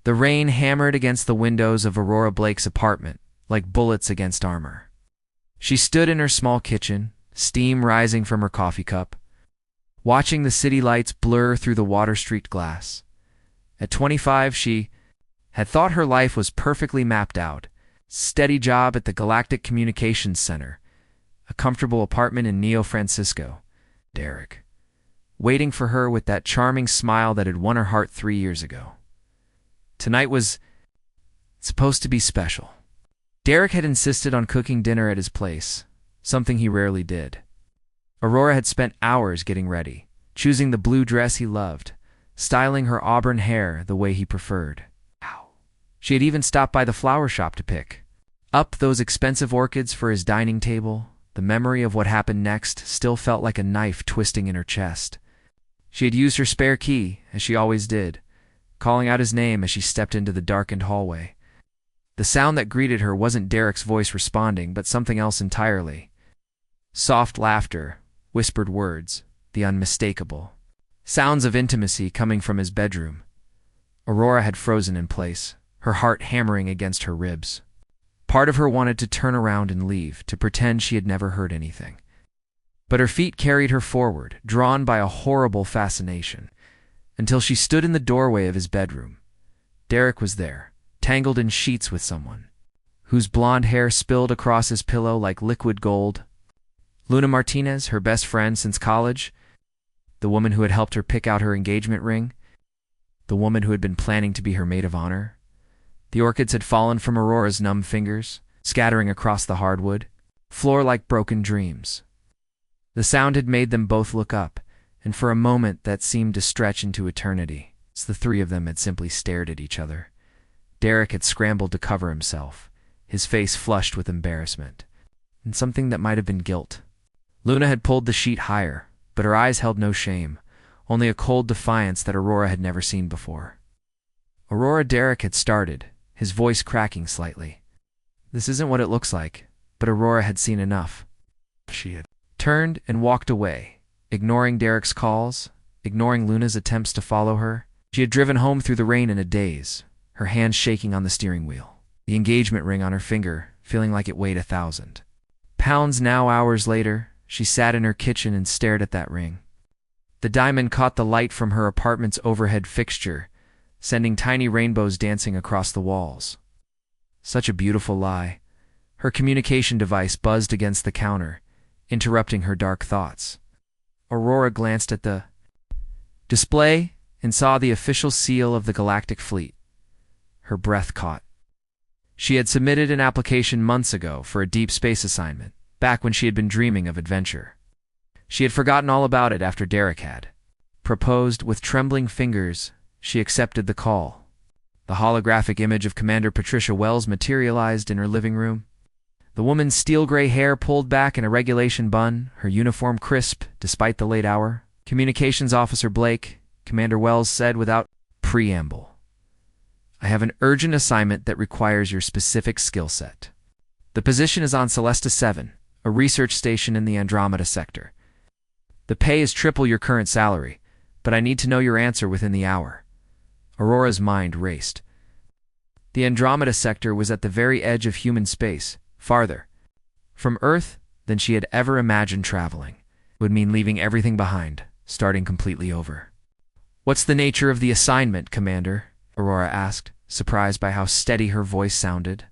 The rain hammered against the windows of Aurora Blake's apartment like bullets against armor. She stood in her small kitchen, steam rising from her coffee cup, watching the city lights blur through the water-streaked glass. At 25, she had thought her life was perfectly mapped out. Steady job at the Galactic Communications Center, a comfortable apartment in Neo Francisco. Derek, waiting for her with that charming smile that had won her heart 3 years ago. Tonight was supposed to be special. Derek had insisted on cooking dinner at his place, something he rarely did. Aurora had spent hours getting ready, choosing the blue dress he loved, styling her auburn hair the way he preferred. She had even stopped by the flower shop to pick up those expensive orchids for his dining table. The memory of what happened next still felt like a knife twisting in her chest. She had used her spare key, as she always did, calling out his name as she stepped into the darkened hallway. The sound that greeted her wasn't Derek's voice responding, but something else entirely. Soft laughter, whispered words, the unmistakable sounds of intimacy coming from his bedroom. Aurora had frozen in place, her heart hammering against her ribs. Part of her wanted to turn around and leave, to pretend she had never heard anything. But her feet carried her forward, drawn by a horrible fascination, until she stood in the doorway of his bedroom. Derek was there, tangled in sheets with someone, whose blonde hair spilled across his pillow like liquid gold. Luna Martinez, her best friend since college, the woman who had helped her pick out her engagement ring, the woman who had been planning to be her maid of honor. The orchids had fallen from Aurora's numb fingers, scattering across the hardwood floor like broken dreams. The sound had made them both look up, and for a moment that seemed to stretch into eternity, as the three of them had simply stared at each other. Derek had scrambled to cover himself, his face flushed with embarrassment, and something that might have been guilt. Luna had pulled the sheet higher, but her eyes held no shame, only a cold defiance that Aurora had never seen before. Derek had started, his voice cracking slightly. This isn't what it looks like, but Aurora had seen enough. She had turned and walked away, ignoring Derek's calls, ignoring Luna's attempts to follow her. She had driven home through the rain in a daze, her hands shaking on the steering wheel, the engagement ring on her finger feeling like it weighed 1,000 pounds. Now, hours later, she sat in her kitchen and stared at that ring. The diamond caught the light from her apartment's overhead fixture, sending tiny rainbows dancing across the walls. Such a beautiful lie. Her communication device buzzed against the counter, interrupting her dark thoughts. Aurora glanced at the display and saw the official seal of the Galactic Fleet. Her breath caught. She had submitted an application months ago for a deep space assignment, back when she had been dreaming of adventure. She had forgotten all about it after Derek had proposed. With trembling fingers, she accepted the call. The holographic image of Commander Patricia Wells materialized in her living room. The woman's steel-gray hair pulled back in a regulation bun, her uniform crisp despite the late hour. Communications Officer Blake, Commander Wells said without preamble, "I have an urgent assignment that requires your specific skill set. The position is on Celesta 7, a research station in the Andromeda sector. The pay is triple your current salary, but I need to know your answer within the hour." Aurora's mind raced. The Andromeda sector was at the very edge of human space, farther from Earth than she had ever imagined traveling. It would mean leaving everything behind, starting completely over. "What's the nature of the assignment, Commander?" Aurora asked, surprised by how steady her voice sounded.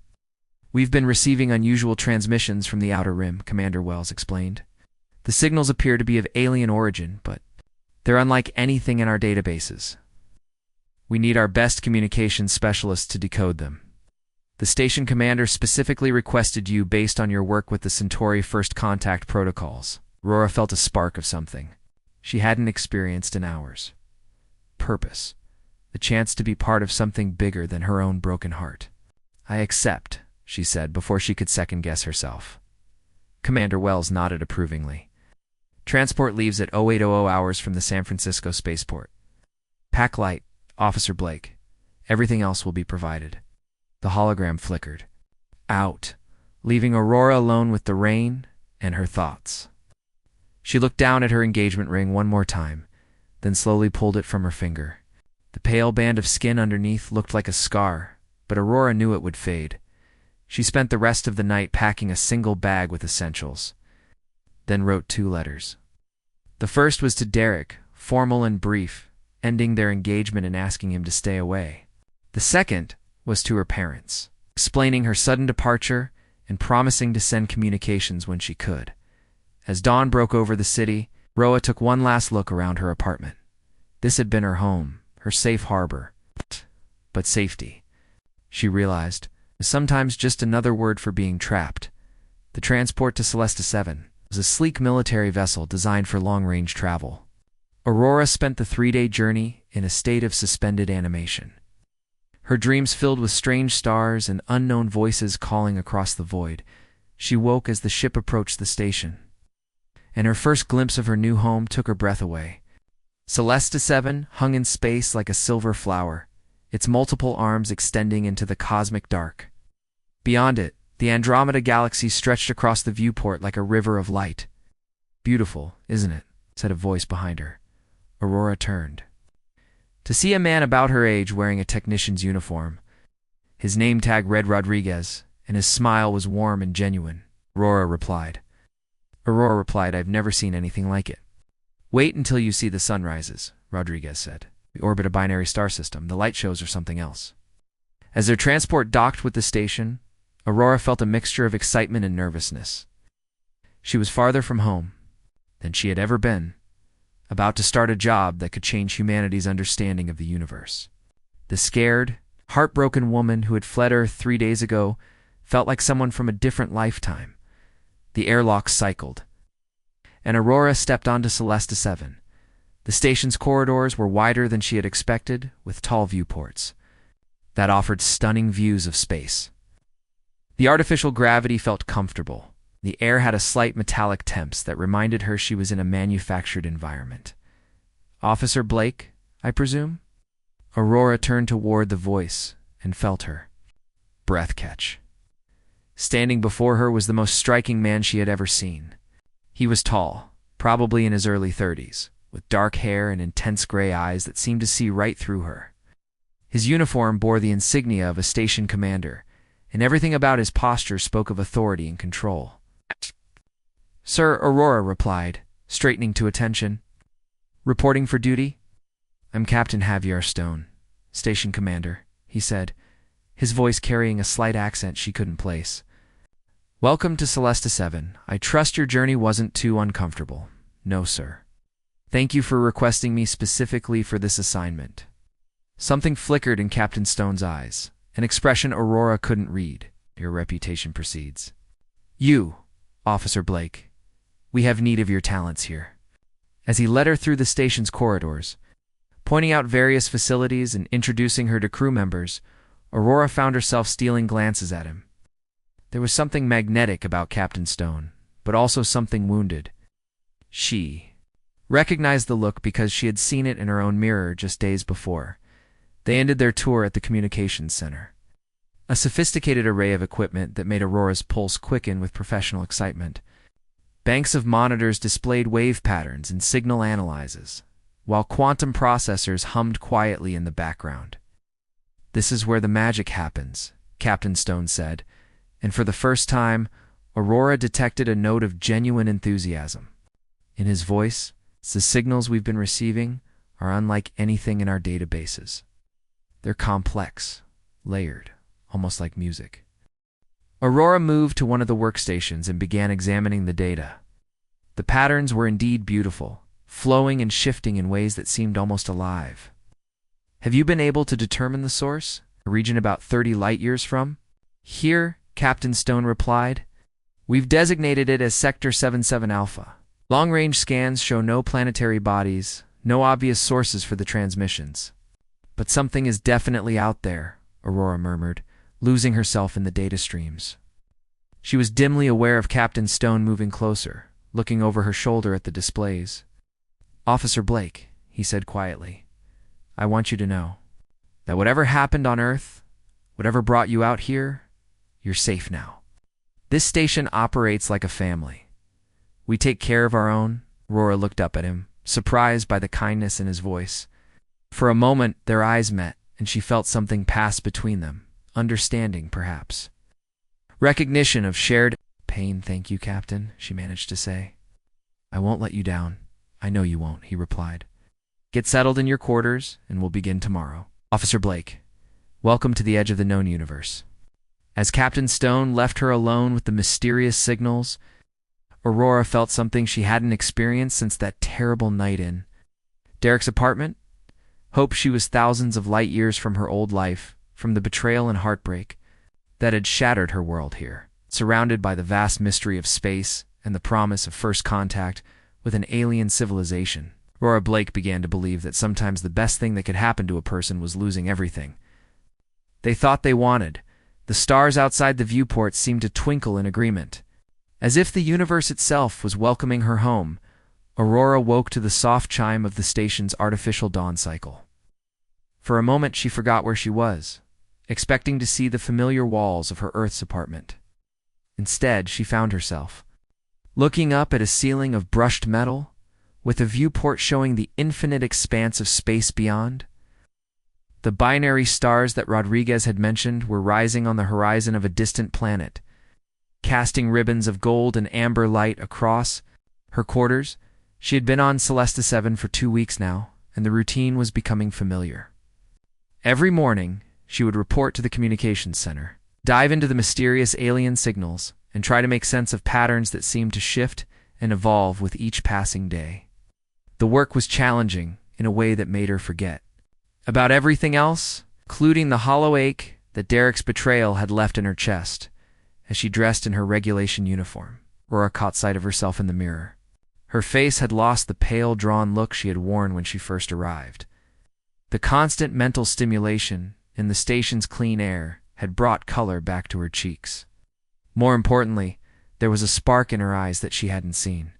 "We've been receiving unusual transmissions from the Outer Rim," Commander Wells explained. "The signals appear to be of alien origin, but they're unlike anything in our databases. We need our best communications specialists to decode them. The station commander specifically requested you based on your work with the Centauri First Contact protocols." Aurora felt a spark of something she hadn't experienced in hours. Purpose. The chance to be part of something bigger than her own broken heart. "I accept," she said before she could second-guess herself. Commander Wells nodded approvingly. "Transport leaves at 0800 hours from the San Francisco spaceport. Pack light, Officer Blake. Everything else will be provided." The hologram flickered out, leaving Aurora alone with the rain and her thoughts. She looked down at her engagement ring one more time, then slowly pulled it from her finger. The pale band of skin underneath looked like a scar, but Aurora knew it would fade. She spent the rest of the night packing a single bag with essentials, then wrote 2 letters. The first was to Derek, formal and brief, ending their engagement and asking him to stay away. The second was to her parents, explaining her sudden departure and promising to send communications when she could. As dawn broke over the city, Roa took one last look around her apartment. This had been her home, her safe harbor. But safety, she realized, was sometimes just another word for being trapped. The transport to Celesta 7 was a sleek military vessel designed for long-range travel. Aurora spent the 3-day journey in a state of suspended animation. Her dreams filled with strange stars and unknown voices calling across the void. She woke as the ship approached the station, and her first glimpse of her new home took her breath away. Celesta 7 hung in space like a silver flower, its multiple arms extending into the cosmic dark. Beyond it, the Andromeda Galaxy stretched across the viewport like a river of light. "Beautiful, isn't it?" said a voice behind her. Aurora turned to see a man about her age wearing a technician's uniform. His name tag read Rodriguez, and his smile was warm and genuine. Aurora replied, "I've never seen anything like it." "Wait until you see the sunrises," Rodriguez said. "We orbit a binary star system. The light shows are something else." As their transport docked with the station, Aurora felt a mixture of excitement and nervousness. She was farther from home than she had ever been, about to start a job that could change humanity's understanding of the universe. The scared, heartbroken woman who had fled Earth 3 days ago felt like someone from a different lifetime. The airlock cycled, and Aurora stepped onto Celesta 7. The station's corridors were wider than she had expected, with tall viewports that offered stunning views of space. The artificial gravity felt comfortable. The air had a slight metallic temps that reminded her she was in a manufactured environment. "Officer Blake, I presume?" Aurora turned toward the voice and felt her breath catch. Standing before her was the most striking man she had ever seen. He was tall, probably in his early 30s, with dark hair and intense gray eyes that seemed to see right through her. His uniform bore the insignia of a station commander, and everything about his posture spoke of authority and control. "Sir," Aurora replied, straightening to attention. "Reporting for duty?" "I'm Captain Javier Stone, station commander," he said, his voice carrying a slight accent she couldn't place. "Welcome to Celesta 7. I trust your journey wasn't too uncomfortable." "No, sir. Thank you for requesting me specifically for this assignment." Something flickered in Captain Stone's eyes, an expression Aurora couldn't read. "Your reputation precedes you, Officer Blake. We have need of your talents here." As he led her through the station's corridors, pointing out various facilities and introducing her to crew members, Aurora found herself stealing glances at him. There was something magnetic about Captain Stone, but also something wounded. She recognized the look because she had seen it in her own mirror just days before. They ended their tour at the communications center, a sophisticated array of equipment that made Aurora's pulse quicken with professional excitement. Banks of monitors displayed wave patterns and signal analyses, while quantum processors hummed quietly in the background. "This is where the magic happens," Captain Stone said, and for the first time, Aurora detected a note of genuine enthusiasm. In his voice, "The signals we've been receiving are unlike anything in our databases. They're complex, layered, almost like music." Aurora moved to one of the workstations and began examining the data. The patterns were indeed beautiful, flowing and shifting in ways that seemed almost alive. "Have you been able to determine the source? A region about 30 light-years from?" "Here," Captain Stone replied. "We've designated it as Sector 77 Alpha. Long-range scans show no planetary bodies, no obvious sources for the transmissions. But something is definitely out there," Aurora murmured, losing herself in the data streams. She was dimly aware of Captain Stone moving closer, looking over her shoulder at the displays. "Officer Blake," he said quietly, "I want you to know that whatever happened on Earth, whatever brought you out here, you're safe now. This station operates like a family. We take care of our own." Aurora looked up at him, surprised by the kindness in his voice. For a moment, their eyes met, and she felt something pass between them. Understanding, perhaps. Recognition of shared pain. "Thank you, Captain," she managed to say. "I won't let you down. I know you won't," he replied. "Get settled in your quarters, and we'll begin tomorrow." Officer Blake, welcome to the edge of the known universe. As Captain Stone left her alone with the mysterious signals, Aurora felt something she hadn't experienced since that terrible night in Derek's apartment. Hope she was thousands of light years from her old life, from the betrayal and heartbreak that had shattered her world here, surrounded by the vast mystery of space and the promise of first contact with an alien civilization. Aurora Blake began to believe that sometimes the best thing that could happen to a person was losing everything they thought they wanted. The stars outside the viewport seemed to twinkle in agreement. As if the universe itself was welcoming her home, Aurora woke to the soft chime of the station's artificial dawn cycle. For a moment she forgot where she was, expecting to see the familiar walls of her Earth's apartment. Instead, she found herself looking up at a ceiling of brushed metal, with a viewport showing the infinite expanse of space beyond. The binary stars that Rodriguez had mentioned were rising on the horizon of a distant planet, casting ribbons of gold and amber light across her quarters. She had been on Celesta 7 for 2 weeks now, and the routine was becoming familiar. Every morning, she would report to the communications center, dive into the mysterious alien signals, and try to make sense of patterns that seemed to shift and evolve with each passing day. The work was challenging in a way that made her forget about everything else, including the hollow ache that Derek's betrayal had left in her chest. As she dressed in her regulation uniform, Aurora caught sight of herself in the mirror. Her face had lost the pale, drawn look she had worn when she first arrived. The constant mental stimulation in the station's clean air had brought color back to her cheeks. More importantly, there was a spark in her eyes that she hadn't seen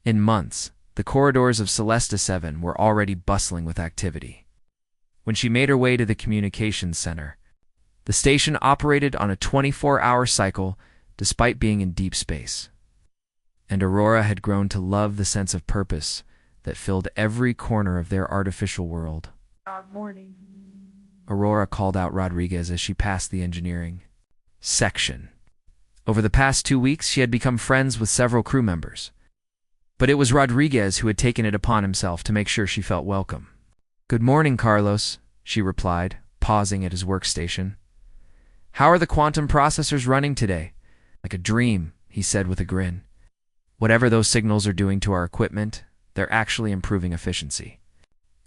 in months. The corridors of Celesta 7 were already bustling with activity. When she made her way to the communications center, the station operated on a 24-hour cycle despite being in deep space. And Aurora had grown to love the sense of purpose that filled every corner of their artificial world. Good morning. Aurora called out Rodriguez as she passed the engineering section. Over the past 2 weeks, she had become friends with several crew members. But it was Rodriguez who had taken it upon himself to make sure she felt welcome. "Good morning, Carlos," she replied, pausing at his workstation. "How are the quantum processors running today?" "Like a dream," he said with a grin. "Whatever those signals are doing to our equipment, they're actually improving efficiency.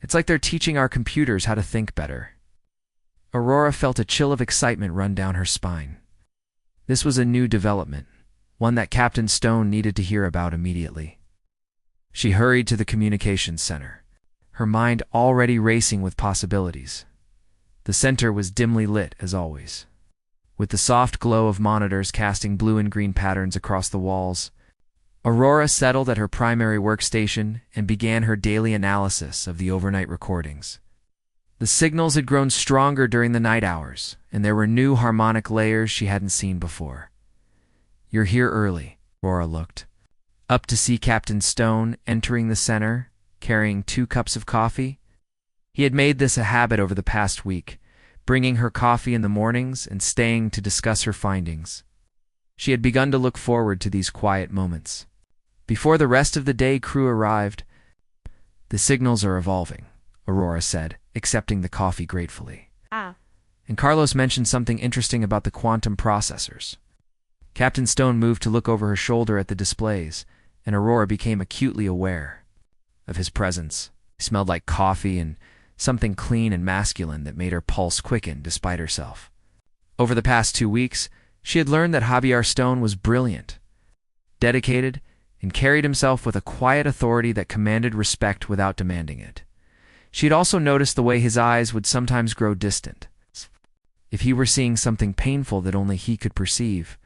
It's like they're teaching our computers how to think better." Aurora felt a chill of excitement run down her spine. This was a new development, one that Captain Stone needed to hear about immediately. She hurried to the communications center, her mind already racing with possibilities. The center was dimly lit, as always, with the soft glow of monitors casting blue and green patterns across the walls. Aurora settled at her primary workstation and began her daily analysis of the overnight recordings. The signals had grown stronger during the night hours, and there were new harmonic layers she hadn't seen before. "You're here early," Aurora looked up to see Captain Stone entering the center, carrying 2 cups of coffee. He had made this a habit over the past week, bringing her coffee in the mornings and staying to discuss her findings. She had begun to look forward to these quiet moments. Before the rest of the day crew arrived, "The signals are evolving," Aurora said, accepting the coffee gratefully. "And Carlos mentioned something interesting about the quantum processors." Captain Stone moved to look over her shoulder at the displays, and Aurora became acutely aware of his presence. He smelled like coffee and something clean and masculine that made her pulse quicken despite herself. Over the past 2 weeks, she had learned that Javier Stone was brilliant, dedicated, and carried himself with a quiet authority that commanded respect without demanding it. She had also noticed the way his eyes would sometimes grow distant, if he were seeing something painful that only he could perceive.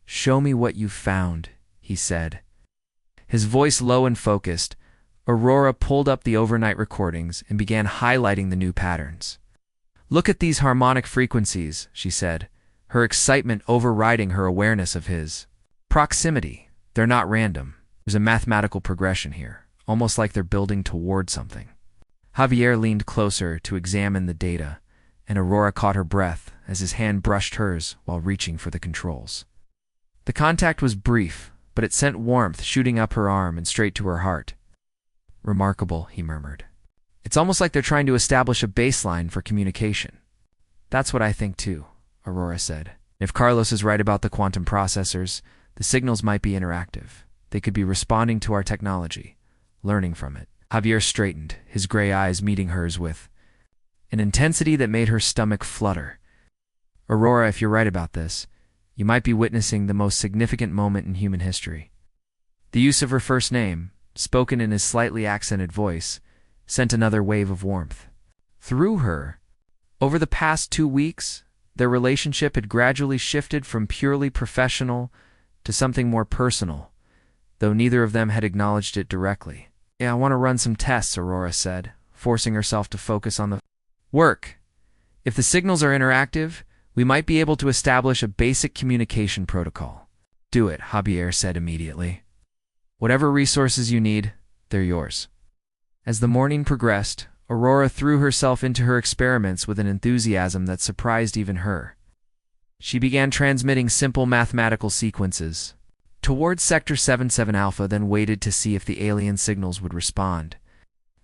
"Show me what you've found," he said. His voice low and focused, Aurora pulled up the overnight recordings and began highlighting the new patterns. "Look at these harmonic frequencies," she said, her excitement overriding her awareness of his proximity. "They're not random. There's a mathematical progression here, almost like they're building toward something." Javier leaned closer to examine the data, and Aurora caught her breath as his hand brushed hers while reaching for the controls. The contact was brief, but it sent warmth shooting up her arm and straight to her heart. "Remarkable," he murmured. "It's almost like they're trying to establish a baseline for communication." "That's what I think too," Aurora said. "If Carlos is right about the quantum processors, the signals might be interactive. They could be responding to our technology, learning from it." Javier straightened, his gray eyes meeting hers with an intensity that made her stomach flutter. "Aurora, if you're right about this, you might be witnessing the most significant moment in human history." The use of her first name, spoken in his slightly accented voice, sent another wave of warmth through her. Over the past 2 weeks, their relationship had gradually shifted from purely professional to something more personal, though neither of them had acknowledged it directly. "Yeah, I want to run some tests," Aurora said, forcing herself to focus on the work. "If the signals are interactive, we might be able to establish a basic communication protocol." "Do it," Javier said immediately. "Whatever resources you need, they're yours." As the morning progressed, Aurora threw herself into her experiments with an enthusiasm that surprised even her. She began transmitting simple mathematical sequences towards Sector 77 Alpha, then waited to see if the alien signals would respond.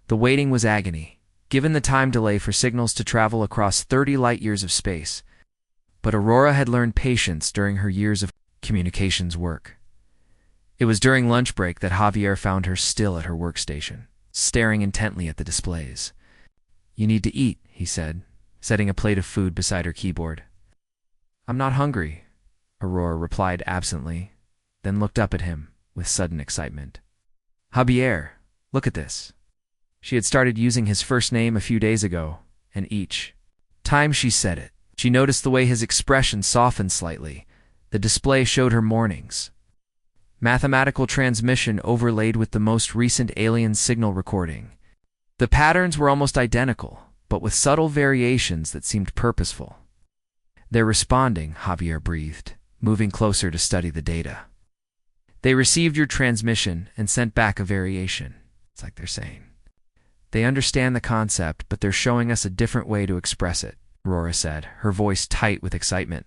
The waiting was agony, given the time delay for signals to travel across 30 light-years of space. But Aurora had learned patience during her years of communications work. It was during lunch break that Javier found her still at her workstation, staring intently at the displays. "You need to eat," he said, setting a plate of food beside her keyboard. "I'm not hungry," Aurora replied absently, then looked up at him with sudden excitement. "Javier, look at this." She had started using his first name a few days ago, and each time she said it, she noticed the way his expression softened slightly. The display showed her mornings. Mathematical transmission overlaid with the most recent alien signal recording. The patterns were almost identical, but with subtle variations that seemed purposeful. "They're responding," Javier breathed, moving closer to study the data. "They received your transmission and sent back a variation." It's like they're saying, "They understand the concept, but they're showing us a different way to express it," Aurora said, her voice tight with excitement.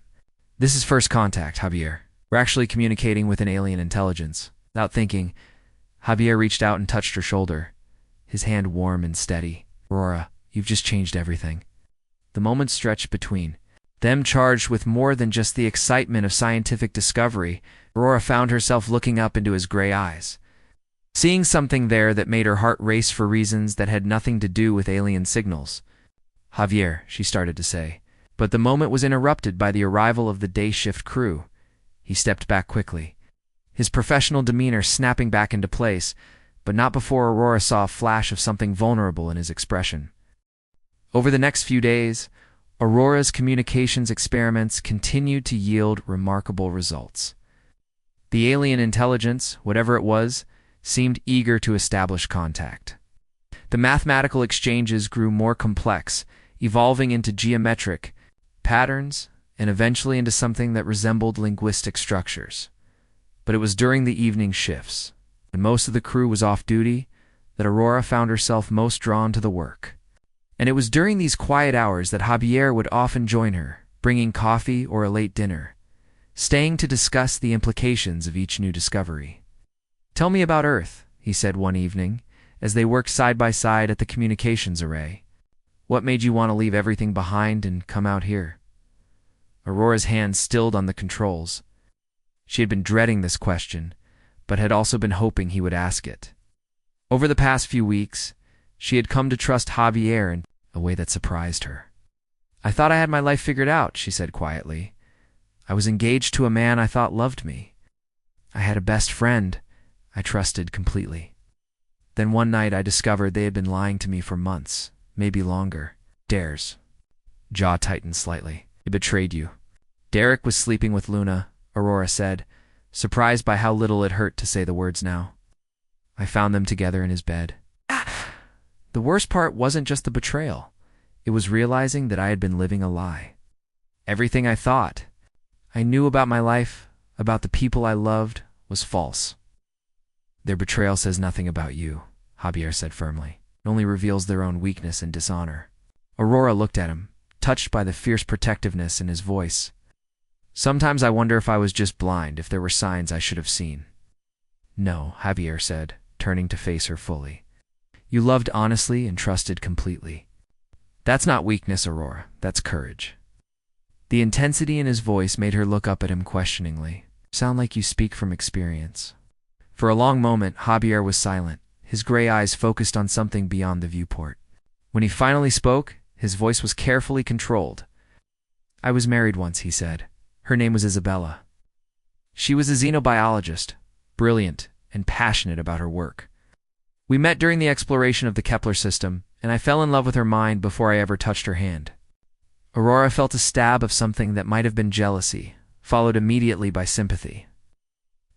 "This is first contact, Javier. We're actually communicating with an alien intelligence." Without thinking, Javier reached out and touched her shoulder, his hand warm and steady. "Aurora, you've just changed everything." The moment stretched between them, charged with more than just the excitement of scientific discovery. Aurora found herself looking up into his gray eyes, seeing something there that made her heart race for reasons that had nothing to do with alien signals. "Javier," she started to say, but the moment was interrupted by the arrival of the day shift crew. He stepped back quickly, his professional demeanor snapping back into place, but not before Aurora saw a flash of something vulnerable in his expression. Over the next few days, Aurora's communications experiments continued to yield remarkable results. The alien intelligence, whatever it was, seemed eager to establish contact. The mathematical exchanges grew more complex, evolving into geometric patterns and eventually into something that resembled linguistic structures. But it was during the evening shifts, when most of the crew was off duty, that Aurora found herself most drawn to the work. And it was during these quiet hours that Javier would often join her, bringing coffee or a late dinner, staying to discuss the implications of each new discovery. "Tell me about Earth," he said one evening, as they worked side by side at the communications array. "What made you want to leave everything behind and come out here?" Aurora's hand stilled on the controls. She had been dreading this question, but had also been hoping he would ask it. Over the past few weeks, she had come to trust Javier in a way that surprised her. "I thought I had my life figured out," she said quietly. "I was engaged to a man I thought loved me. I had a best friend I trusted completely. Then one night I discovered they had been lying to me for months, maybe longer." Dare's jaw tightened slightly. "They betrayed you." "Derek was sleeping with Luna," Aurora said, surprised by how little it hurt to say the words now. "I found them together in his bed." The worst part wasn't just the betrayal. It was realizing that I had been living a lie. Everything I thought I knew about my life, about the people I loved, was false. "Their betrayal says nothing about you," Javier said firmly. only reveals their own weakness and dishonor. Aurora looked at him, touched by the fierce protectiveness in his voice. Sometimes I wonder if I was just blind, if there were signs I should have seen. No, Javier said, turning to face her fully. You loved honestly and trusted completely. That's not weakness, Aurora. That's courage. The intensity in his voice made her look up at him questioningly. Sound like you speak from experience. For a long moment, Javier was silent, his gray eyes focused on something beyond the viewport. When he finally spoke, his voice was carefully controlled. I was married once, he said. Her name was Isabella. She was a xenobiologist, brilliant and passionate about her work. We met during the exploration of the Kepler system, and I fell in love with her mind before I ever touched her hand. Aurora felt a stab of something that might have been jealousy, followed immediately by sympathy.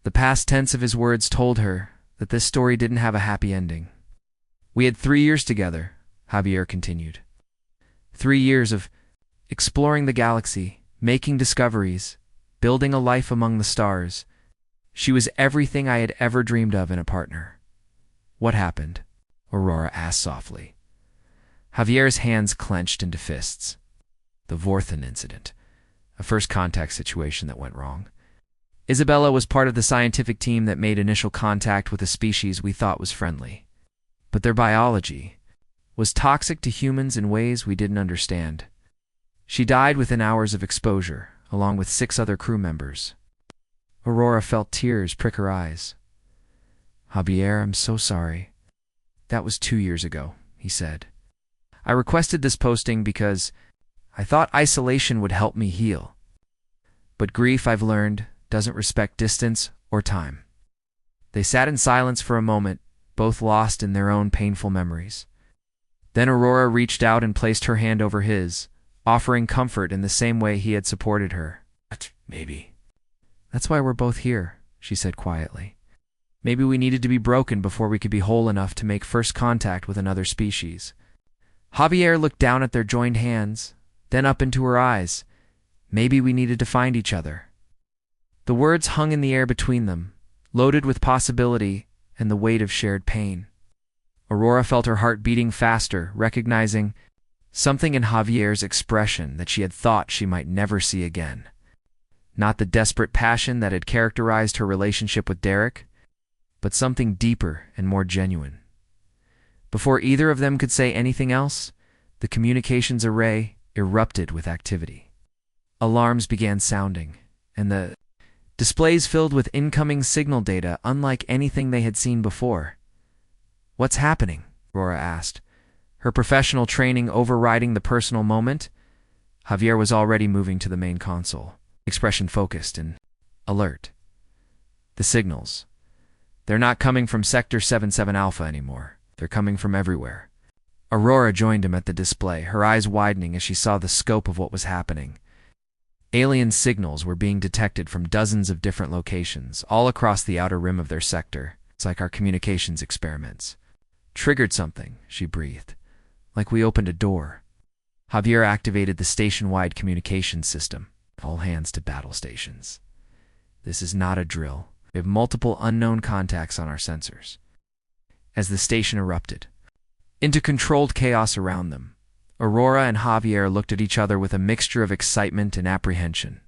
The past tense of his words told her that this story didn't have a happy ending. We had 3 years together, Javier continued. 3 years of exploring the galaxy, making discoveries, building a life among the stars. She was everything I had ever dreamed of in a partner. What happened? Aurora asked softly. Javier's hands clenched into fists. The Vorthen incident, a first contact situation that went wrong. Isabella was part of the scientific team that made initial contact with a species we thought was friendly. But their biology was toxic to humans in ways we didn't understand. She died within hours of exposure, along with 6 other crew members. Aurora felt tears prick her eyes. Javier, I'm so sorry. That was 2 years ago, he said. I requested this posting because I thought isolation would help me heal. But grief, I've learned, doesn't respect distance or time. They sat in silence for a moment, both lost in their own painful memories. Then Aurora reached out and placed her hand over his, offering comfort in the same way he had supported her. Maybe. That's why we're both here, she said quietly. Maybe we needed to be broken before we could be whole enough to make first contact with another species. Javier looked down at their joined hands, then up into her eyes. Maybe we needed to find each other. The words hung in the air between them, loaded with possibility and the weight of shared pain. Aurora felt her heart beating faster, recognizing something in Javier's expression that she had thought she might never see again. Not the desperate passion that had characterized her relationship with Derek, but something deeper and more genuine. Before either of them could say anything else, the communications array erupted with activity. Alarms began sounding, and the displays filled with incoming signal data unlike anything they had seen before. What's happening? Aurora asked, her professional training overriding the personal moment. Javier was already moving to the main console, expression focused and alert. The signals. They're not coming from Sector 77 Alpha anymore. They're coming from everywhere. Aurora joined him at the display, her eyes widening as she saw the scope of what was happening. Alien signals were being detected from dozens of different locations, all across the outer rim of their sector. It's like our communications experiments. Triggered something, she breathed. Like we opened a door. Javier activated the station-wide communications system. All hands to battle stations. This is not a drill. We have multiple unknown contacts on our sensors. As the station erupted into controlled chaos around them, Aurora and Javier looked at each other with a mixture of excitement and apprehension.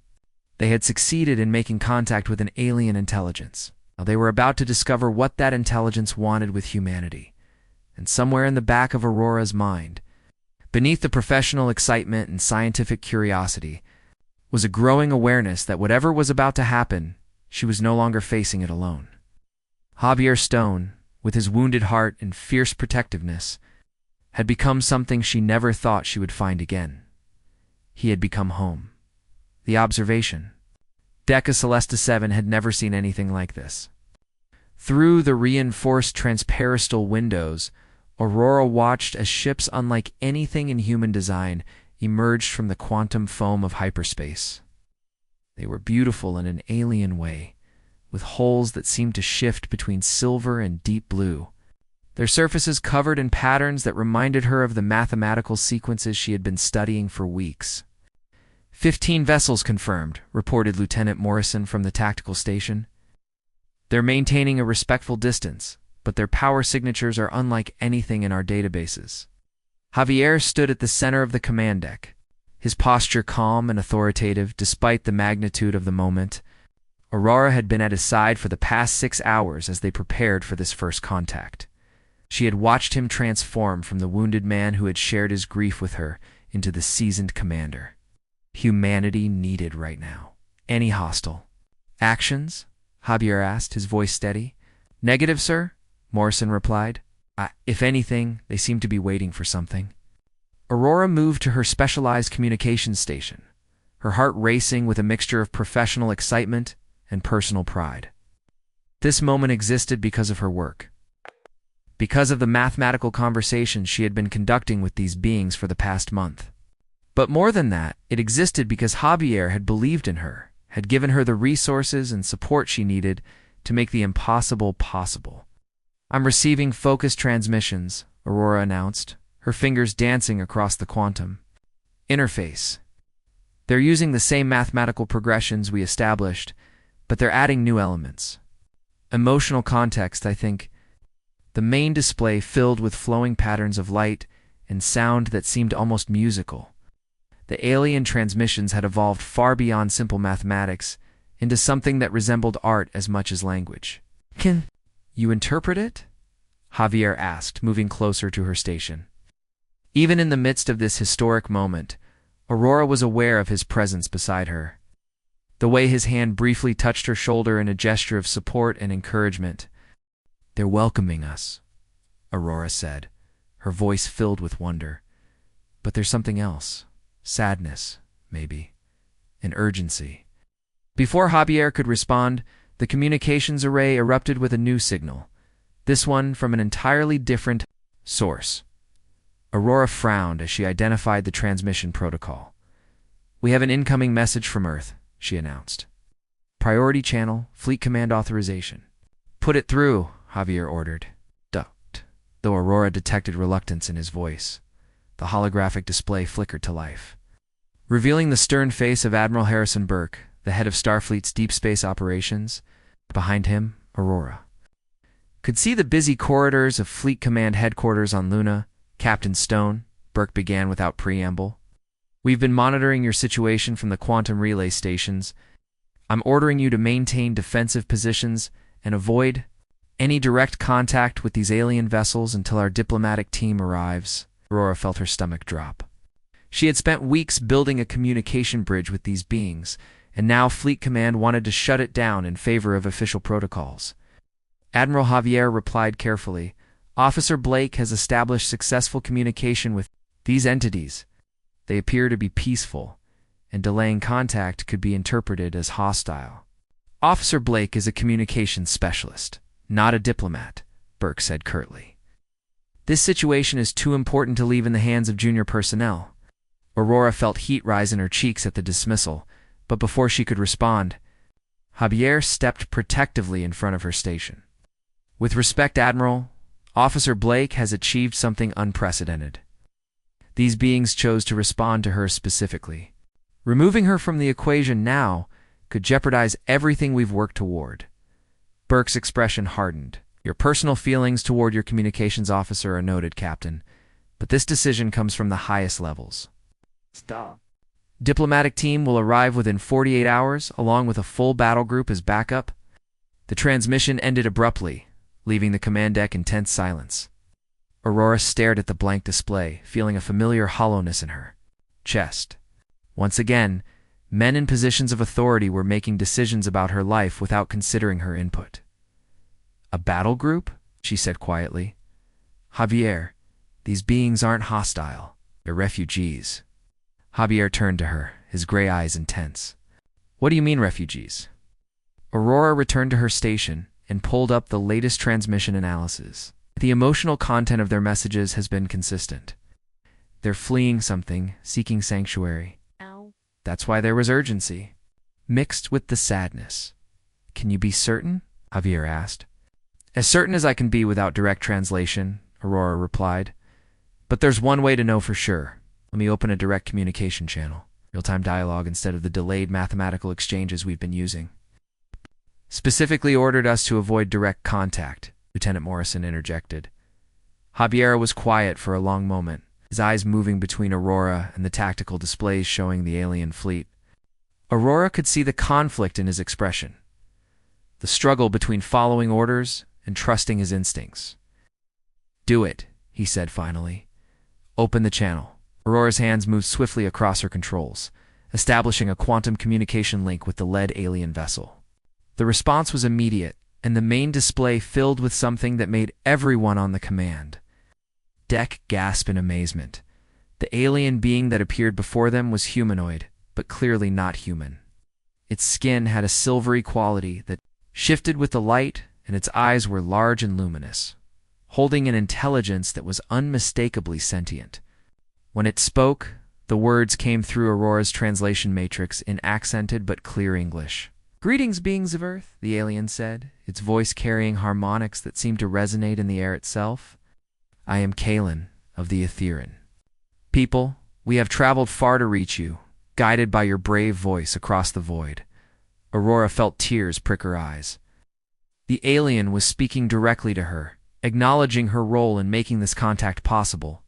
They had succeeded in making contact with an alien intelligence. Now they were about to discover what that intelligence wanted with humanity. And somewhere in the back of Aurora's mind, beneath the professional excitement and scientific curiosity, was a growing awareness that whatever was about to happen, she was no longer facing it alone. Javier Stone, with his wounded heart and fierce protectiveness, had become something she never thought she would find again. He had become home. The observation. Deca Celesta 7 had never seen anything like this. Through the reinforced transpersonal windows, Aurora watched as ships unlike anything in human design emerged from the quantum foam of hyperspace. They were beautiful in an alien way, with holes that seemed to shift between silver and deep blue, their surfaces covered in patterns that reminded her of the mathematical sequences she had been studying for weeks. 15 vessels confirmed, reported Lieutenant Morrison from the tactical station. They're maintaining a respectful distance, but their power signatures are unlike anything in our databases. Javier stood at the center of the command deck, his posture calm and authoritative despite the magnitude of the moment. Aurora had been at his side for the past 6 hours as they prepared for this first contact. She had watched him transform from the wounded man who had shared his grief with her into the seasoned commander. Humanity needed right now. Any hostile actions? Javier asked, his voice steady. Negative, sir, Morrison replied. If anything, they seem to be waiting for something. Aurora moved to her specialized communications station, her heart racing with a mixture of professional excitement and personal pride. This moment existed because of her work, because of the mathematical conversations she had been conducting with these beings for the past month. But more than that, it existed because Javier had believed in her, had given her the resources and support she needed to make the impossible possible. I'm receiving focused transmissions, Aurora announced, her fingers dancing across the quantum interface. They're using the same mathematical progressions we established, but they're adding new elements. Emotional context, I think. The main display filled with flowing patterns of light and sound that seemed almost musical. The alien transmissions had evolved far beyond simple mathematics into something that resembled art as much as language. Can you interpret it? Javier asked, moving closer to her station. Even in the midst of this historic moment, Aurora was aware of his presence beside her. The way his hand briefly touched her shoulder in a gesture of support and encouragement. They're welcoming us, Aurora said, her voice filled with wonder. But there's something else. Sadness, maybe. An urgency. Before Javier could respond, the communications array erupted with a new signal, this one from an entirely different source. Aurora frowned as she identified the transmission protocol. We have an incoming message from Earth, she announced. Priority channel, Fleet Command authorization. Put it through, Javier ordered. Ducked, though Aurora detected reluctance in his voice. The holographic display flickered to life, revealing the stern face of Admiral Harrison Burke, the head of Starfleet's deep space operations. Behind him, Aurora could see the busy corridors of Fleet Command headquarters on Luna. Captain Stone, Burke began without preamble. We've been monitoring your situation from the quantum relay stations. I'm ordering you to maintain defensive positions and avoid any direct contact with these alien vessels until our diplomatic team arrives. Aurora felt her stomach drop. She had spent weeks building a communication bridge with these beings, and now Fleet Command wanted to shut it down in favor of official protocols. Admiral Javier replied carefully, Officer Blake has established successful communication with these entities. They appear to be peaceful, and delaying contact could be interpreted as hostile. Officer Blake is a communications specialist, not a diplomat, Burke said curtly. This situation is too important to leave in the hands of junior personnel. Aurora felt heat rise in her cheeks at the dismissal, but before she could respond, Javier stepped protectively in front of her station. With respect, Admiral, Officer Blake has achieved something unprecedented. These beings chose to respond to her specifically. Removing her from the equation now could jeopardize everything we've worked toward. Burke's expression hardened. Your personal feelings toward your communications officer are noted, Captain, but this decision comes from the highest levels. Stop. Diplomatic team will arrive within 48 hours, along with a full battle group as backup. The transmission ended abruptly, leaving the command deck in tense silence. Aurora stared at the blank display, feeling a familiar hollowness in her chest. Once again, men in positions of authority were making decisions about her life without considering her input. A battle group? She said quietly. Javier, these beings aren't hostile. They're refugees. Javier turned to her, his gray eyes intense. What do you mean, refugees? Aurora returned to her station and pulled up the latest transmission analysis. The emotional content of their messages has been consistent. They're fleeing something, seeking sanctuary. Ow. That's why there was urgency, mixed with the sadness. Can you be certain? Javier asked. As certain as I can be without direct translation, Aurora replied. But there's one way to know for sure. Let me open a direct communication channel, real-time dialogue instead of the delayed mathematical exchanges we've been using. Specifically ordered us to avoid direct contact. Lieutenant Morrison interjected. Javier was quiet for a long moment, his eyes moving between Aurora and the tactical displays showing the alien fleet. Aurora could see the conflict in his expression, the struggle between following orders and trusting his instincts. "Do it," he said finally. "Open the channel." Aurora's hands moved swiftly across her controls, establishing a quantum communication link with the lead alien vessel. The response was immediate, and the main display filled with something that made everyone on the command deck gasp in amazement. The alien being that appeared before them was humanoid, but clearly not human. Its skin had a silvery quality that shifted with the light, and its eyes were large and luminous, holding an intelligence that was unmistakably sentient. When it spoke, the words came through Aurora's translation matrix in accented but clear English. "Greetings, beings of Earth," the alien said, its voice carrying harmonics that seemed to resonate in the air itself. "I am Kalen of the Etherin. People, we have traveled far to reach you, guided by your brave voice across the void." Aurora felt tears prick her eyes. The alien was speaking directly to her, acknowledging her role in making this contact possible.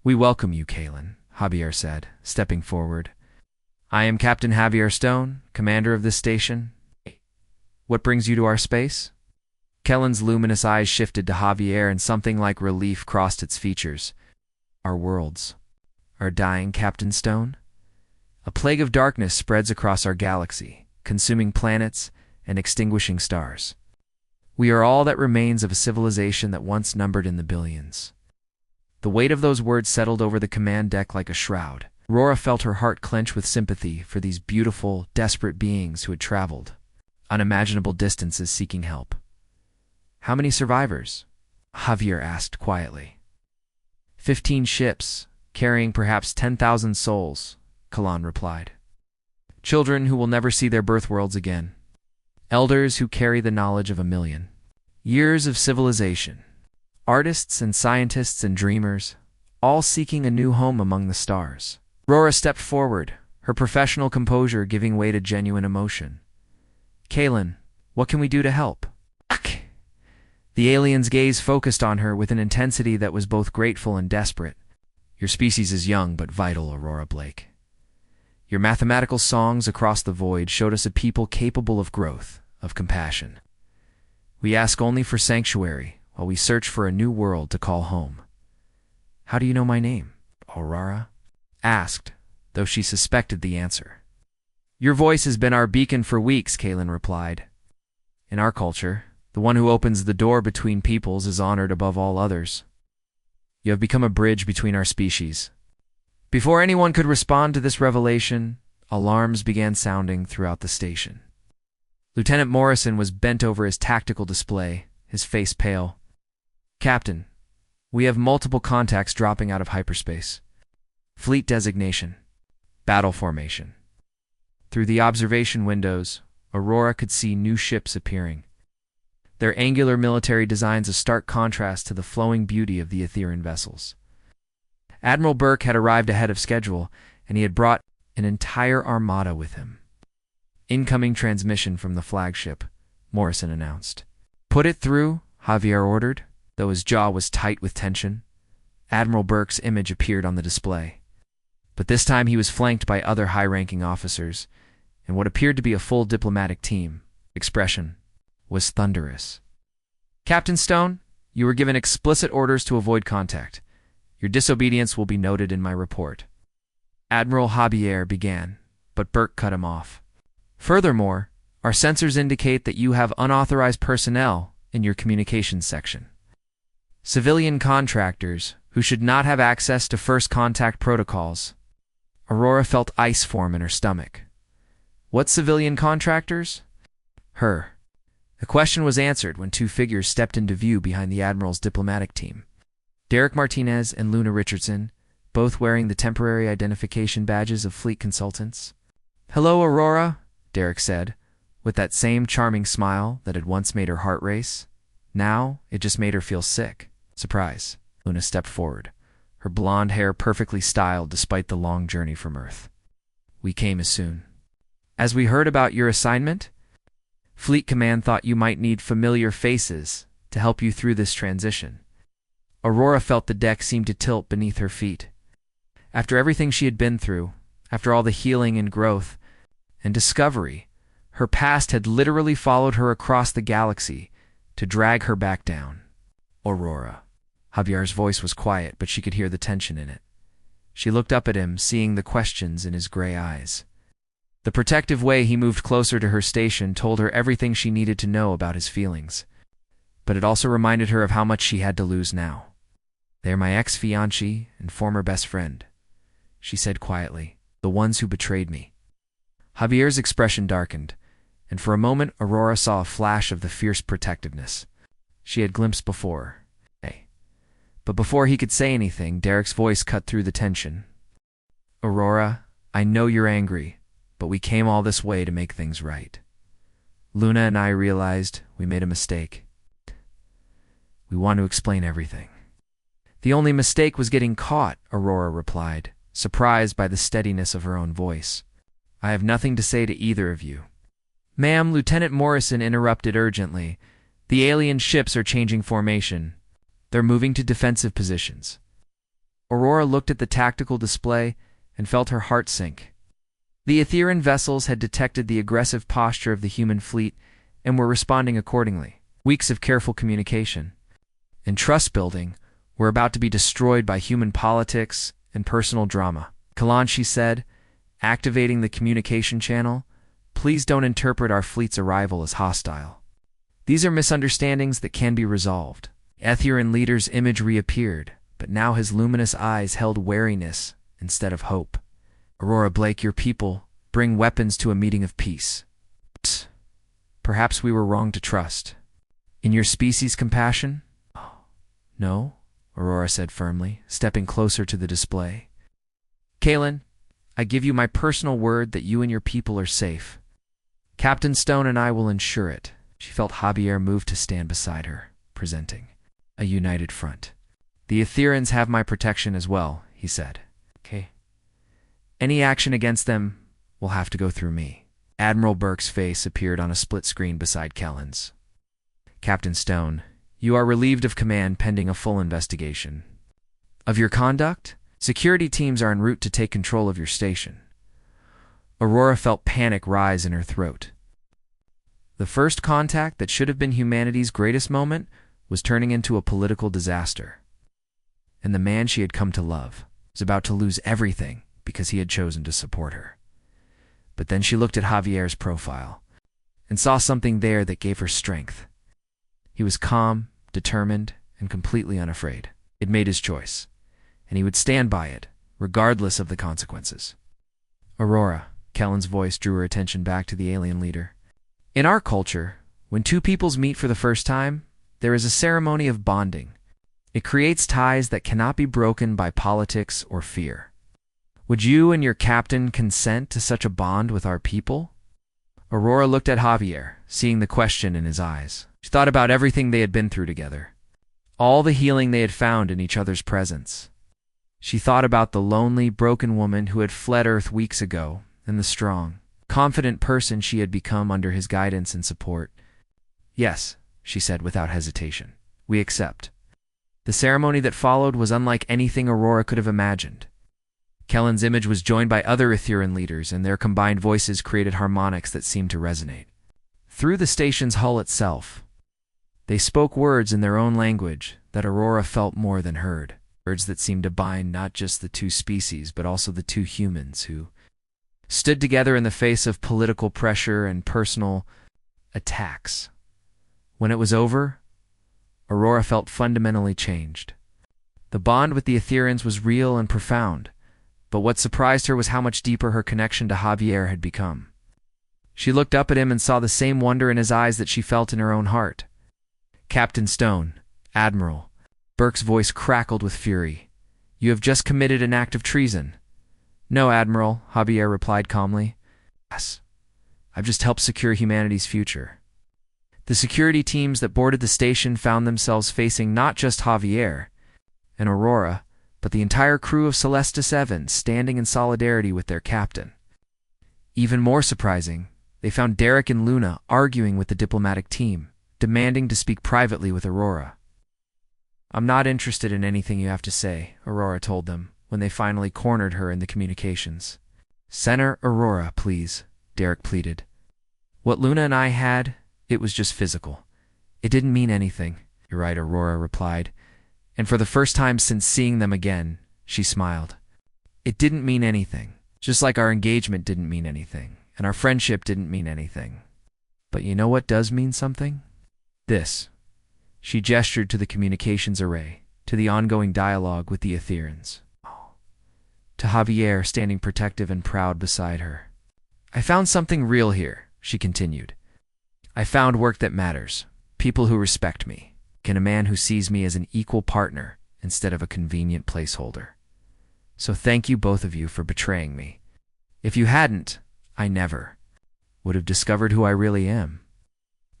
"We welcome you, Kalen," Javier said, stepping forward. "I am Captain Javier Stone, commander of this station. What brings you to our space?" Kellen's luminous eyes shifted to Javier, and something like relief crossed its features. "Our worlds are dying, Captain Stone. A plague of darkness spreads across our galaxy, consuming planets and extinguishing stars. We are all that remains of a civilization that once numbered in the billions." The weight of those words settled over the command deck like a shroud. Aurora felt her heart clench with sympathy for these beautiful, desperate beings who had traveled unimaginable distances seeking help. "How many survivors?" Javier asked quietly. 15 ships, carrying perhaps 10,000 souls," Kalan replied. "Children who will never see their birth worlds again. Elders who carry the knowledge of 1,000,000 years of civilization. Artists and scientists and dreamers, all seeking a new home among the stars." Aurora stepped forward, her professional composure giving way to genuine emotion. "Kalen, what can we do to help?" The alien's gaze focused on her with an intensity that was both grateful and desperate. "Your species is young but vital, Aurora Blake. Your mathematical songs across the void showed us a people capable of growth, of compassion. We ask only for sanctuary while we search for a new world to call home." "How do you know my name?" Aurora asked, though she suspected the answer. "Your voice has been our beacon for weeks," Kalen replied. "In our culture, the one who opens the door between peoples is honored above all others. You have become a bridge between our species." Before anyone could respond to this revelation, alarms began sounding throughout the station. Lieutenant Morrison was bent over his tactical display, his face pale. "Captain, we have multiple contacts dropping out of hyperspace. Fleet designation. Battle formation." Through the observation windows, Aurora could see new ships appearing, their angular military designs a stark contrast to the flowing beauty of the Etherean vessels. Admiral Burke had arrived ahead of schedule, and he had brought an entire armada with him. "Incoming transmission from the flagship," Morrison announced. "Put it through," Javier ordered, though his jaw was tight with tension. Admiral Burke's image appeared on the display. But this time he was flanked by other high-ranking officers, and what appeared to be a full diplomatic team. Expression was thunderous. "Captain Stone, you were given explicit orders to avoid contact. Your disobedience will be noted in my report." Admiral Javier began, but Burke cut him off. "Furthermore, our sensors indicate that you have unauthorized personnel in your communications section. Civilian contractors who should not have access to first contact protocols." Aurora felt ice form in her stomach. "What civilian contractors?" "Her." The question was answered when two figures stepped into view behind the Admiral's diplomatic team. Derek Martinez and Luna Richardson, both wearing the temporary identification badges of fleet consultants. "Hello, Aurora," Derek said, with that same charming smile that had once made her heart race. Now, it just made her feel sick. Surprise. Luna stepped forward, her blonde hair perfectly styled despite the long journey from Earth. "We came as soon as we heard about your assignment. Fleet Command thought you might need familiar faces to help you through this transition." Aurora felt the deck seem to tilt beneath her feet. After everything she had been through, after all the healing and growth and discovery, her past had literally followed her across the galaxy to drag her back down. "Aurora." Javier's voice was quiet, but she could hear the tension in it. She looked up at him, seeing the questions in his gray eyes. The protective way he moved closer to her station told her everything she needed to know about his feelings. But it also reminded her of how much she had to lose now. "They are my ex-fiancé and former best friend," she said quietly. "The ones who betrayed me." Javier's expression darkened, and for a moment Aurora saw a flash of the fierce protectiveness she had glimpsed before. "Hey." But before he could say anything, Derek's voice cut through the tension. "Aurora, I know you're angry, but we came all this way to make things right. Luna and I realized we made a mistake. We want to explain everything." "The only mistake was getting caught," Aurora replied, surprised by the steadiness of her own voice. "I have nothing to say to either of you." "Ma'am," Lieutenant Morrison interrupted urgently, "the alien ships are changing formation. They're moving to defensive positions." Aurora looked at the tactical display and felt her heart sink. The Etherean vessels had detected the aggressive posture of the human fleet and were responding accordingly. Weeks of careful communication and trust building were about to be destroyed by human politics and personal drama. "Kalan," she said, activating the communication channel, "please don't interpret our fleet's arrival as hostile. These are misunderstandings that can be resolved." Etherean leader's image reappeared, but now his luminous eyes held wariness instead of hope. "Aurora Blake, your people bring weapons to a meeting of peace. Perhaps we were wrong to trust. In your species' compassion?" "No," Aurora said firmly, stepping closer to the display. "Kalan, I give you my personal word that you and your people are safe. Captain Stone and I will ensure it." She felt Javier move to stand beside her, presenting a united front. "The Ethereans have my protection as well," he said. "Okay. Any action against them will have to go through me." Admiral Burke's face appeared on a split screen beside Kellen's. "Captain Stone, you are relieved of command pending a full investigation of your conduct. Security teams are en route to take control of your station." Aurora felt panic rise in her throat. The first contact that should have been humanity's greatest moment was turning into a political disaster. And the man she had come to love was about to lose everything because he had chosen to support her. But then she looked at Javier's profile and saw something there that gave her strength. He was calm, determined, and completely unafraid. He'd made his choice, and he would stand by it, regardless of the consequences. "Aurora," Kellen's voice drew her attention back to the alien leader. "In our culture, when two peoples meet for the first time, there is a ceremony of bonding. It creates ties that cannot be broken by politics or fear. Would you and your captain consent to such a bond with our people?" Aurora looked at Javier, seeing the question in his eyes. She thought about everything they had been through together, all the healing they had found in each other's presence. She thought about the lonely, broken woman who had fled Earth weeks ago, and the strong, confident person she had become under his guidance and support. "Yes," she said without hesitation, "we accept." The ceremony that followed was unlike anything Aurora could have imagined. Kellen's image was joined by other Etherean leaders, and their combined voices created harmonics that seemed to resonate through the station's hull itself. They spoke words in their own language that Aurora felt more than heard, words that seemed to bind not just the two species, but also the two humans who stood together in the face of political pressure and personal attacks. When it was over, Aurora felt fundamentally changed. The bond with the Ethereans was real and profound, but what surprised her was how much deeper her connection to Javier had become. She looked up at him and saw the same wonder in his eyes that she felt in her own heart. "Captain Stone, Admiral," Burke's voice crackled with fury, "you have just committed an act of treason." "No, Admiral," Javier replied calmly. "Yes, I've just helped secure humanity's future." The security teams that boarded the station found themselves facing not just Javier and Aurora, but the entire crew of Celesta 7 standing in solidarity with their captain. Even more surprising, they found Derek and Luna arguing with the diplomatic team, demanding to speak privately with Aurora. "I'm not interested in anything you have to say," Aurora told them, when they finally cornered her in the communications. "Senator Aurora, please," Derek pleaded. "What Luna and I had, it was just physical. It didn't mean anything." "You're right," Aurora replied, and for the first time since seeing them again, she smiled. "It didn't mean anything, just like our engagement didn't mean anything, and our friendship didn't mean anything. But you know what does mean something? This." She gestured to the communications array, to the ongoing dialogue with the Ethereans, to Javier standing protective and proud beside her. "I found something real here," she continued. "I found work that matters, people who respect me, and a man who sees me as an equal partner instead of a convenient placeholder. So thank you both of you for betraying me. If you hadn't, I never would have discovered who I really am."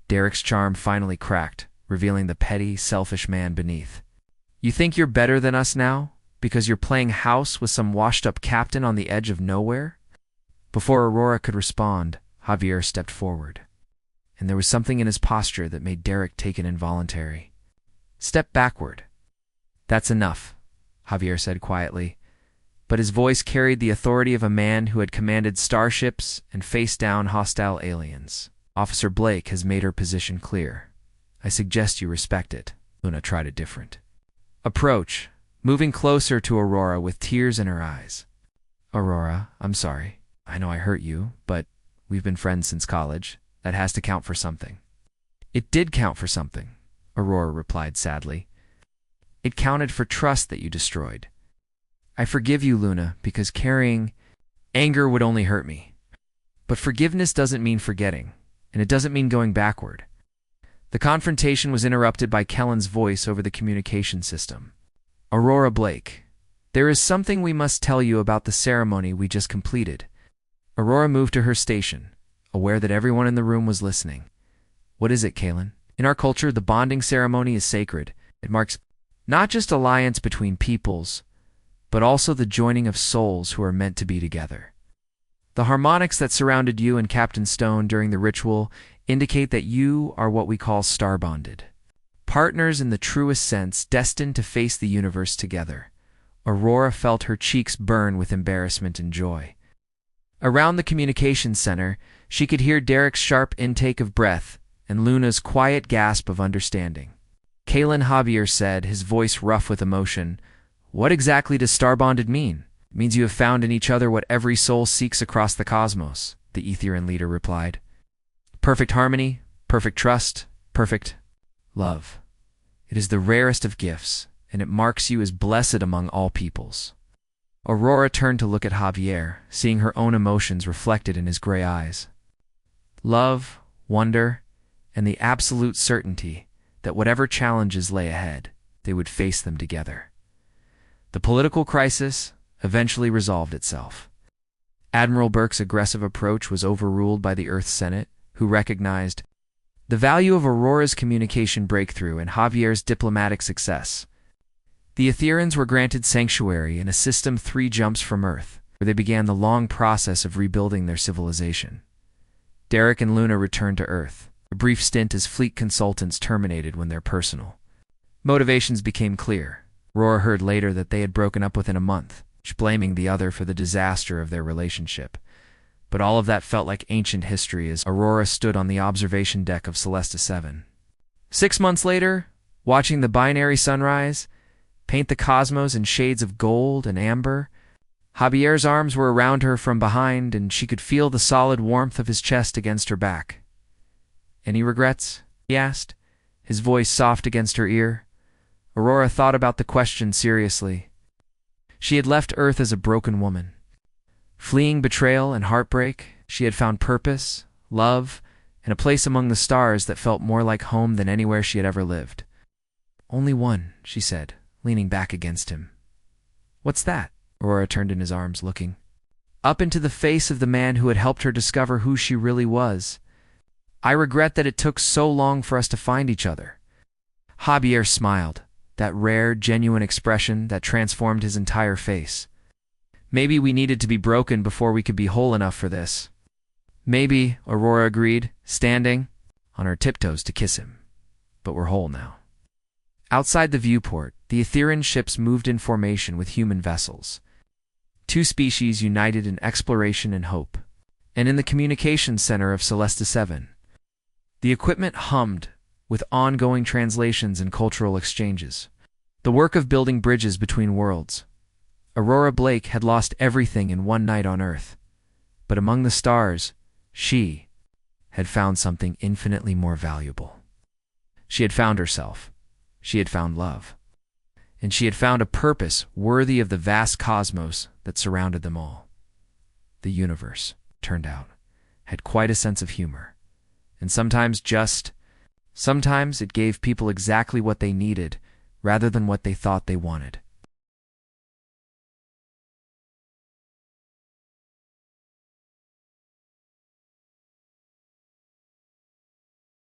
Derek's charm finally cracked, revealing the petty, selfish man beneath. "You think you're better than us now, because you're playing house with some washed-up captain on the edge of nowhere?" Before Aurora could respond, Javier stepped forward, and there was something in his posture that made Derek take an involuntary step backward. "That's enough," Javier said quietly, but his voice carried the authority of a man who had commanded starships and faced down hostile aliens. "Officer Blake has made her position clear. I suggest you respect it." Luna tried a different approach, moving closer to Aurora with tears in her eyes. "Aurora, I'm sorry. I know I hurt you, but we've been friends since college. That has to count for something." "It did count for something," Aurora replied sadly. "It counted for trust that you destroyed. I forgive you, Luna, because carrying anger would only hurt me. But forgiveness doesn't mean forgetting, and it doesn't mean going backward." The confrontation was interrupted by Kellen's voice over the communication system. "Aurora Blake, there is something we must tell you about the ceremony we just completed." Aurora moved to her station, aware that everyone in the room was listening. "What is it, Kalen?" "In our culture, the bonding ceremony is sacred. It marks not just alliance between peoples, but also the joining of souls who are meant to be together. The harmonics that surrounded you and Captain Stone during the ritual indicate that you are what we call star-bonded. Partners in the truest sense, destined to face the universe together." Aurora felt her cheeks burn with embarrassment and joy. Around the communications center, she could hear Derek's sharp intake of breath and Luna's quiet gasp of understanding. Kalen Javier said, his voice rough with emotion, "What exactly does star-bonded mean?" "It means you have found in each other what every soul seeks across the cosmos," the Etherian leader replied. "Perfect harmony, perfect trust, perfect love. It is the rarest of gifts, and it marks you as blessed among all peoples." Aurora turned to look at Javier, seeing her own emotions reflected in his gray eyes. Love, wonder, and the absolute certainty that whatever challenges lay ahead, they would face them together. The political crisis eventually resolved itself. Admiral Burke's aggressive approach was overruled by the Earth Senate, who recognized the value of Aurora's communication breakthrough and Javier's diplomatic success. The Ethereans were granted sanctuary in a system 3 jumps from Earth, where they began the long process of rebuilding their civilization. Derek and Luna returned to Earth. A brief stint as fleet consultants terminated when their personal motivations became clear. Aurora heard later that they had broken up within a month, each blaming the other for the disaster of their relationship. But all of that felt like ancient history as Aurora stood on the observation deck of Celesta 7. 6 months later, watching the binary sunrise paint the cosmos in shades of gold and amber, Javier's arms were around her from behind, and she could feel the solid warmth of his chest against her back. "Any regrets?" he asked, his voice soft against her ear. Aurora thought about the question seriously. She had left Earth as a broken woman. Fleeing betrayal and heartbreak, she had found purpose, love, and a place among the stars that felt more like home than anywhere she had ever lived. "Only one," she said, leaning back against him. "What's that?" Aurora turned in his arms, looking up into the face of the man who had helped her discover who she really was. "I regret that it took so long for us to find each other." Javier smiled, that rare, genuine expression that transformed his entire face. "Maybe we needed to be broken before we could be whole enough for this." "Maybe," Aurora agreed, standing on her tiptoes to kiss him. but were whole now. Outside the viewport, the Etherean ships moved in formation with human vessels. Two species united in exploration and hope. And in the communications center of Celesta 7, the equipment hummed with ongoing translations and cultural exchanges. The work of building bridges between worlds. Aurora Blake had lost everything in one night on Earth. But among the stars, she had found something infinitely more valuable. She had found herself. She had found love. And she had found a purpose worthy of the vast cosmos that surrounded them all. The universe, turned out, had quite a sense of humor. And sometimes it gave people exactly what they needed rather than what they thought they wanted.